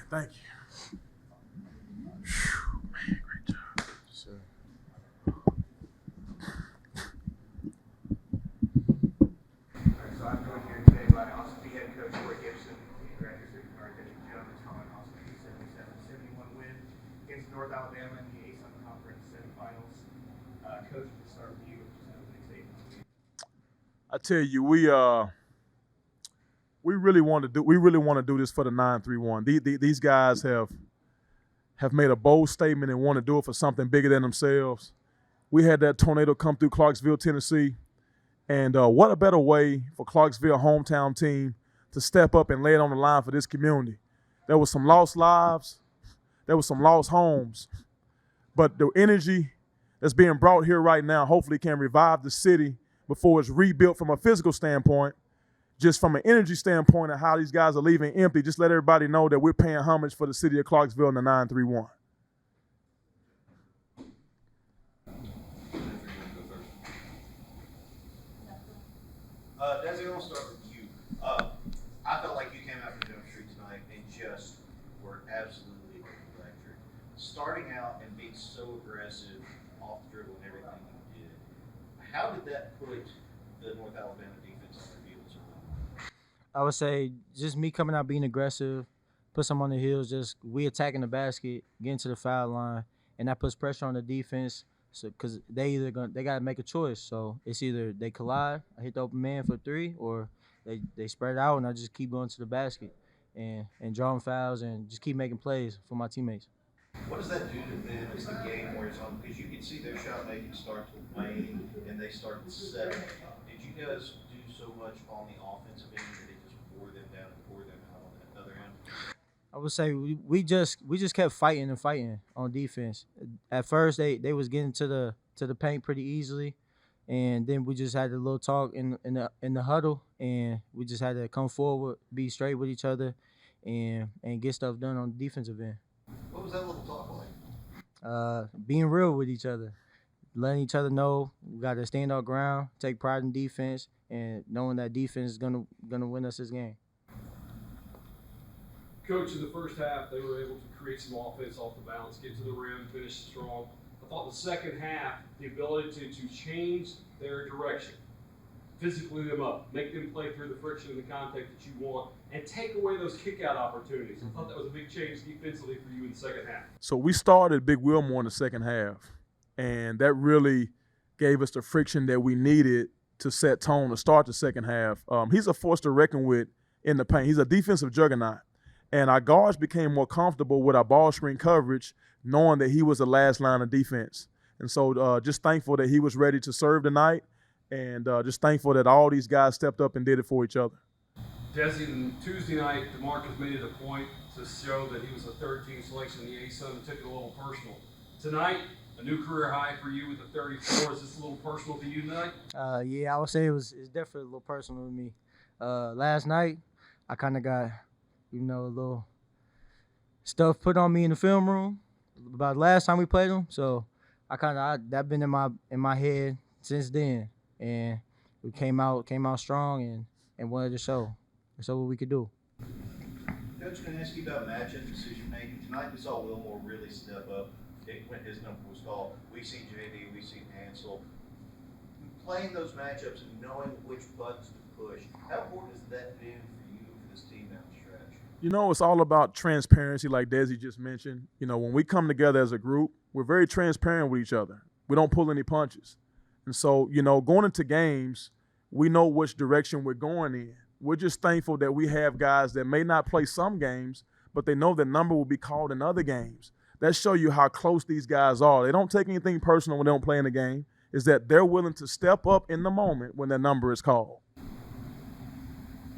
Thank you. Whew, man, great job. So, So I'm joined here today by ASUN head coach Troy Gibson, graduate student Coach Jones, calling ASUN 77-71 win against North Alabama in the ASUN Conference semifinals. Coach, to start with you, just an opening statement. I tell you, we really want to do this for the 9-3-1. These guys have made a bold statement and want to do it for something bigger than themselves. We had that tornado come through Clarksville, Tennessee, and what a better way for Clarksville, hometown team, to step up and lay it on the line for this community. There was some lost lives, there was some lost homes, but the energy that's being brought here right now hopefully can revive the city before it's rebuilt from a physical standpoint. Just from an energy standpoint of how these guys are leaving empty, just let everybody know that we're paying homage for the city of Clarksville in the 9-3-1. Desi, I want to start with you. I felt like you came out from Jump Street tonight and just were absolutely electric. Starting out and being so aggressive off the dribble and everything you did, how did that put the North Alabama defense on their heels? I would say just me coming out being aggressive, put some on the heels, just we attacking the basket, getting to the foul line, and that puts pressure on the defense. So, cause they gotta make a choice. So it's either they collide, I hit the open man for three, or they spread out and I just keep going to the basket and drawing fouls and just keep making plays for my teammates. What does that do to them as the game wears on? Because you can see their shot making start to wane and they start to settle. Did you guys do so much on the offensive end that it just wore them down and wore them out on that other end? I would say we just kept fighting and fighting on defense. At first they was getting to the paint pretty easily, and then we just had a little talk in the huddle, and we just had to come forward, be straight with each other, and get stuff done on the defensive end. What was that little talk like? Being real with each other, letting each other know we got to stand our ground, take pride in defense, and knowing that defense is gonna win us this game. Coach, in the first half, they were able to create some offense off the bounce, get to the rim, finish strong. I thought the second half, the ability to change their direction, physically them up, make them play through the friction and the contact that you want, and take away those kick-out opportunities. I thought that was a big change defensively for you in the second half. So we started Big Wilmore in the second half, and that really gave us the friction that we needed to set tone to start the second half. He's a force to reckon with in the paint. He's a defensive juggernaut. And our guards became more comfortable with our ball screen coverage, knowing that he was the last line of defense. And so just thankful that he was ready to serve tonight, and just thankful that all these guys stepped up and did it for each other. Desi, Tuesday night, DeMarcus made it a point to show that he was a third-team selection in the ASUN and took it a little personal. Tonight, a new career high for you with the 34. Is this a little personal to you tonight? Yeah, I would say it's definitely a little personal to me. Last night, I kind of got, a little stuff put on me in the film room about the last time we played them. So that been in my head since then, and we came out strong and wanted to show what we could do. Coach, can I ask you about matchup decision making? Tonight we saw Wilmore really step up when his number was called. We've seen JD, we've seen Ansel. Playing those matchups and knowing which buttons to push, how important has that been for you for this team down the stretch? It's all about transparency, like Desi just mentioned. When we come together as a group, we're very transparent with each other. We don't pull any punches. And so, going into games, we know which direction we're going in. We're just thankful that we have guys that may not play some games, but they know the number will be called in other games. That show you how close these guys are. They don't take anything personal when they don't play in the game. Is that they're willing to step up in the moment when their number is called. I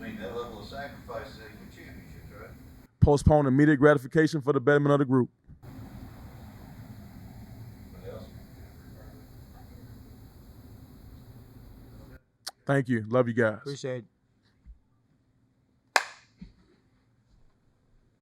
mean, that level of sacrifice is in your championships, right? Postpone immediate gratification for the betterment of the group. Thank you. Love you guys. Appreciate it.